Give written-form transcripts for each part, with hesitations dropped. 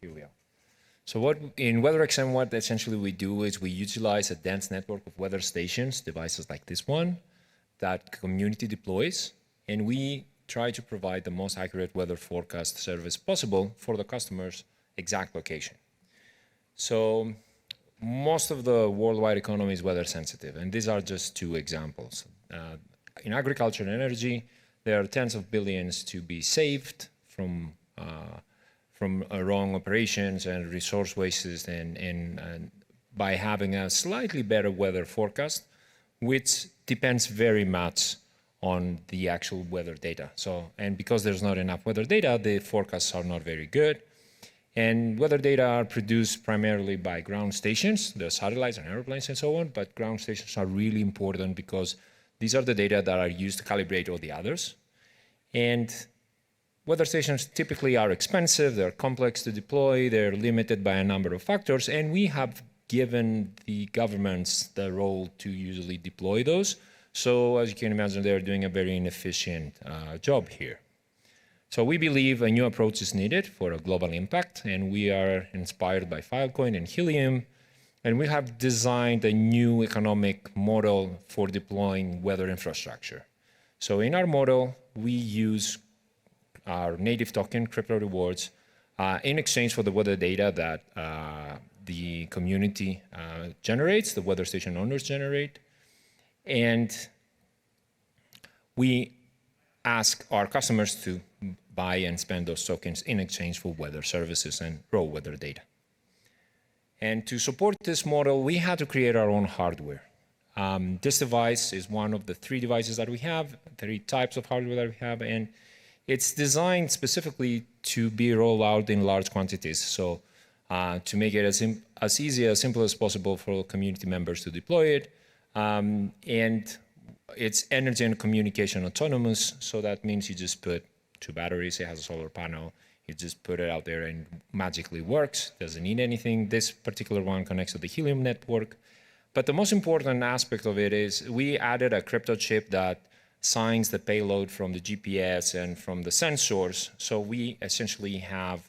Here we are. So in WeatherXM, what essentially we do is we utilize a dense network of weather stations, devices like this one, that community deploys, and we try to provide the most accurate weather forecast service possible for the customer's exact location. So most of the worldwide economy is weather sensitive, and these are just two examples. In agriculture and energy, there are tens of billions to be saved from wrong operations and resource wastes, and by having a slightly better weather forecast, which depends very much on the actual weather data. And because there's not enough weather data, the forecasts are not very good. And weather data are produced primarily by ground stations, the satellites and airplanes and so on, but ground stations are really important because these are the data that are used to calibrate all the others. And weather stations typically are expensive, they're complex to deploy, they're limited by a number of factors, and we have given the governments the role to usually deploy those. So as you can imagine, they're doing a very inefficient job here. So we believe a new approach is needed for a global impact, and we are inspired by Filecoin and Helium, and we have designed a new economic model for deploying weather infrastructure. So in our model, we use our native token, crypto rewards, in exchange for the weather data that the community generates, the weather station owners generate, and we ask our customers to buy and spend those tokens in exchange for weather services and raw weather data. And to support this model, we had to create our own hardware. This device is one of the 3 devices that we have, 3 types of hardware that we have, and it's designed specifically to be rolled out in large quantities. So to make it as easy, as simple as possible for community members to deploy it. And it's energy and communication autonomous. So that means you just put 2 batteries, it has a solar panel, you just put it out there and magically works, doesn't need anything. This particular one connects to the Helium network. But the most important aspect of it is we added a crypto chip that signs the payload from the GPS and from the sensors. So we essentially have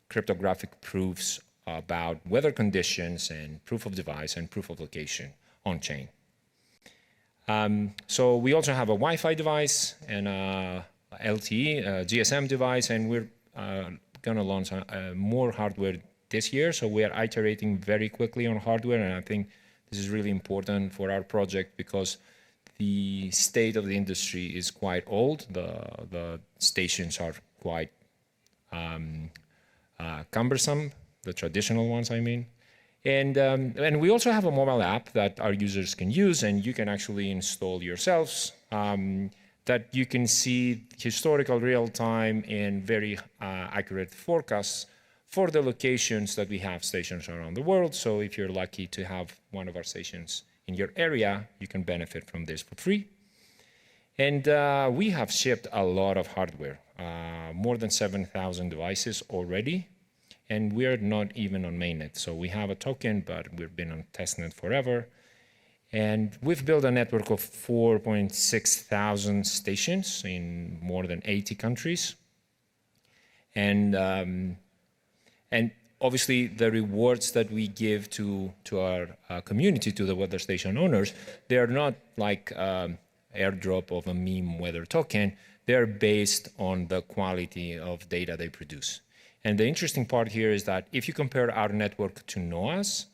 cryptographic proofs about weather conditions and proof of device and proof of location on chain. So we also have a Wi-Fi device and a LTE, GSM device, and we're going to launch more hardware this year. So we are iterating very quickly on hardware, and I think this is really important for our project because the state of the industry is quite old. The stations are quite cumbersome, the traditional ones, I mean. And we also have a mobile app that our users can use, and you can actually install yourselves, that you can see historical real-time and very accurate forecasts for the locations that we have stations around the world. So if you're lucky to have one of our stations in your area, you can benefit from this for free. And we have shipped a lot of hardware, more than 7,000 devices already. And we're not even on mainnet. So we have a token, but we've been on testnet forever. And we've built a network of 4.6 thousand stations in more than 80 countries. And obviously, the rewards that we give to our community, to the weather station owners, they are not like airdrop of a meme weather token. They're based on the quality of data they produce. And the interesting part here is that if you compare our network to NOAA's,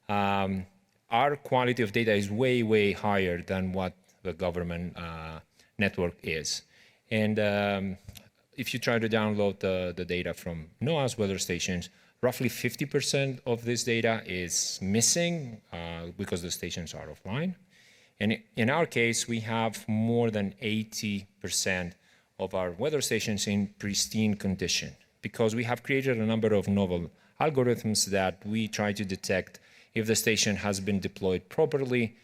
our quality of data is way, way higher than what the government network is. And if you try to download the data from NOAA's weather stations, roughly 50% of this data is missing because the stations are offline. And in our case, we have more than 80% of our weather stations in pristine condition because we have created a number of novel algorithms that we try to detect if the station has been deployed properly,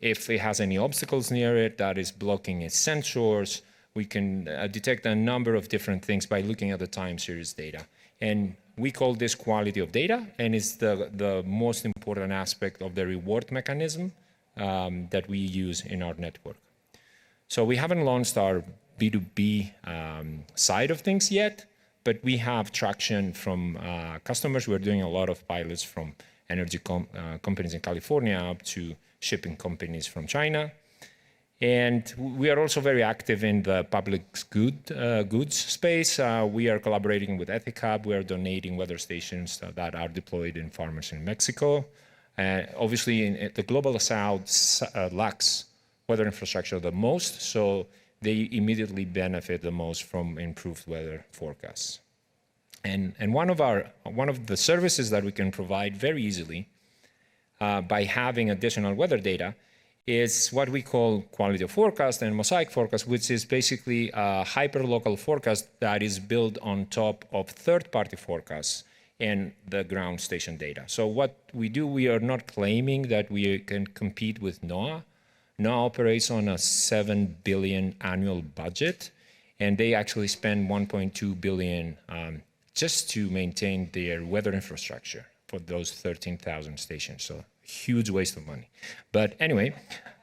if it has any obstacles near it that is blocking its sensors. We can detect a number of different things by looking at the time series data. And we call this quality of data, and it's the most important aspect of the reward mechanism that we use in our network. So we haven't launched our B2B side of things yet, but we have traction from customers. We're doing a lot of pilots from energy companies in California up to shipping companies from China. And we are also very active in the public goods space. We are collaborating with EthicHub. We are donating weather stations that are deployed in farmers in Mexico. Obviously, the global south lacks weather infrastructure the most, so they immediately benefit the most from improved weather forecasts. And one of the services that we can provide very easily by having additional weather data is what we call quality of forecast and mosaic forecast, which is basically a hyperlocal forecast that is built on top of third-party forecasts and the ground station data. So what we do, we are not claiming that we can compete with NOAA. NOAA operates on a $7 billion annual budget, and they actually spend $1.2 billion just to maintain their weather infrastructure for those 13,000 stations. So huge waste of money. But anyway,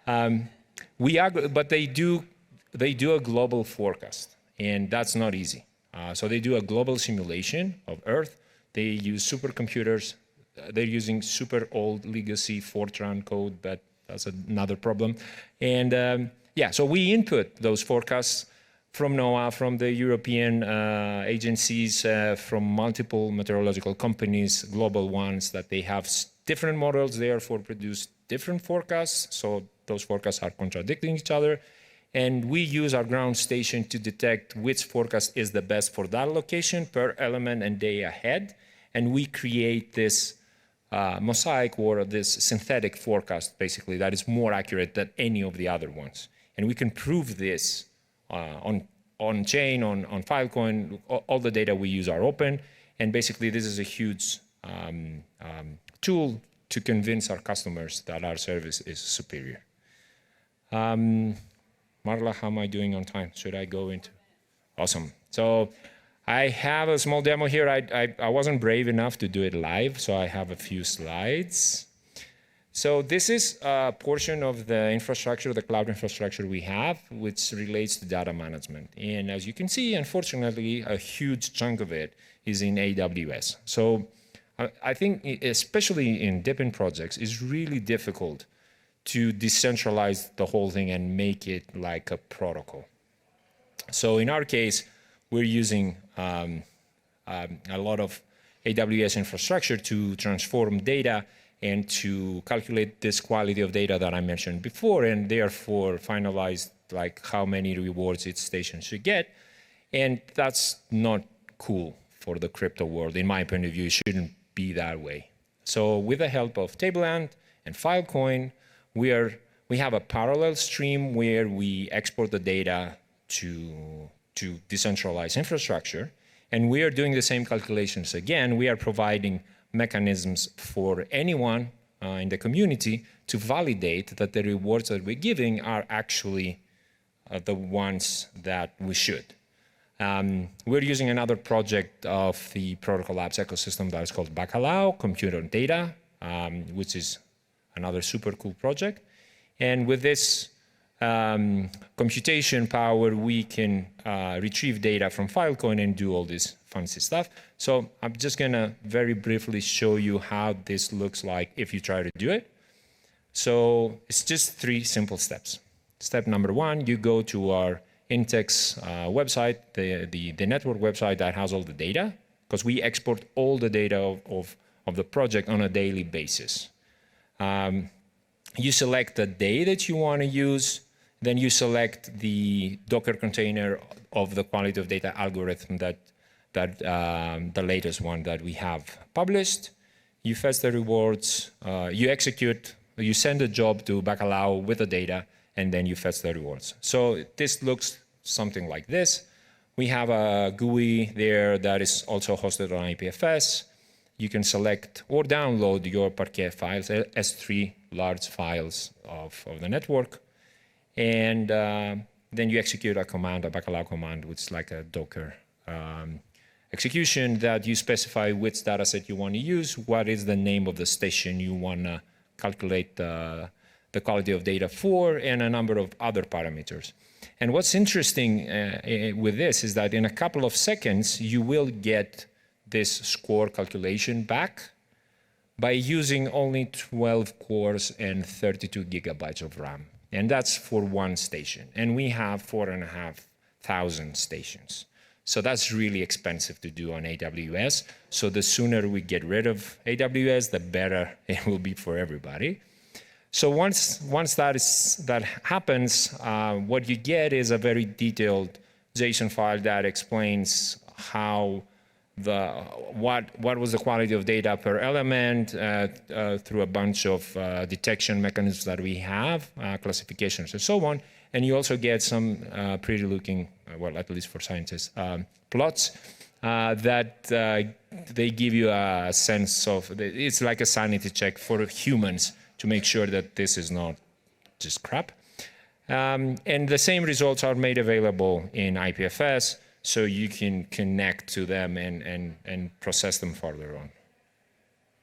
but they do a global forecast, and that's not easy. So they do a global simulation of Earth. They use supercomputers. They're using super old legacy Fortran code, but that's another problem. And yeah, so we input those forecasts from NOAA, from the European agencies, from multiple meteorological companies, global ones, that they have different models, therefore produce different forecasts. So those forecasts are contradicting each other. And we use our ground station to detect which forecast is the best for that location per element and day ahead. And we create this mosaic or this synthetic forecast, basically, that is more accurate than any of the other ones. And we can prove this on-chain, on Filecoin. All the data we use are open. And basically, this is a huge tool to convince our customers that our service is superior. Marla, how am I doing on time? Should I go into? Awesome. So I have a small demo here. I wasn't brave enough to do it live, so I have a few slides. So this is a portion of the infrastructure, the cloud infrastructure we have, which relates to data management. And as you can see, unfortunately, a huge chunk of it is in AWS. So I think, especially in different projects, it's really difficult to decentralize the whole thing and make it like a protocol. So in our case, we're using a lot of AWS infrastructure to transform data and to calculate this quality of data that I mentioned before, and therefore finalize like how many rewards each station should get. And that's not cool for the crypto world. In my point of view, it shouldn't be that way. So with the help of Tableland and Filecoin, we have a parallel stream where we export the data to decentralized infrastructure, and we are doing the same calculations again. We are providing mechanisms for anyone in the community to validate that the rewards that we're giving are actually the ones that we should. We're using another project of the Protocol Labs ecosystem that is called Bacalao, Compute on Data, which is another super cool project. And with this computation power, we can retrieve data from Filecoin and do all this fancy stuff. So I'm just going to very briefly show you how this looks like if you try to do it. So it's just 3 simple steps. Step number 1, you go to our Intex website, the network website that has all the data, because we export all the data of the project on a daily basis. You select the day that you want to use, then you select the Docker container of the quality of data algorithm that the latest one that we have published. You fetch the rewards, you execute, you send a job to Bacalao with the data, and then you fetch the rewards. So this looks something like this. We have a GUI there that is also hosted on IPFS. You can select or download your Parquet files, S3 large files of the network. And then you execute a command, a Bacalao command, which is like a Docker execution that you specify which data set you want to use, what is the name of the station you want to calculate the quality of data 4, and a number of other parameters. And what's interesting with this is that in a couple of seconds, you will get this score calculation back by using only 12 cores and 32 gigabytes of RAM. And that's for one station. And we have 4,500 stations. So that's really expensive to do on AWS. So the sooner we get rid of AWS, the better it will be for everybody. So once that happens, what you get is a very detailed JSON file that explains how what was the quality of data per element through a bunch of detection mechanisms that we have, classifications and so on. And you also get some pretty looking, well, at least for scientists, plots that they give you a sense of, it's like a sanity check for humans to make sure that this is not just crap. And the same results are made available in IPFS, so you can connect to them and process them further on.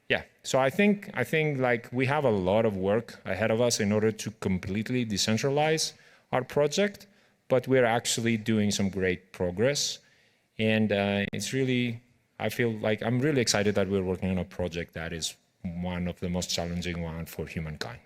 Yeah, so I think like we have a lot of work ahead of us in order to completely decentralize our project, but we're actually doing some great progress. And it's really, I feel like I'm really excited that we're working on a project that is one of the most challenging ones for humankind.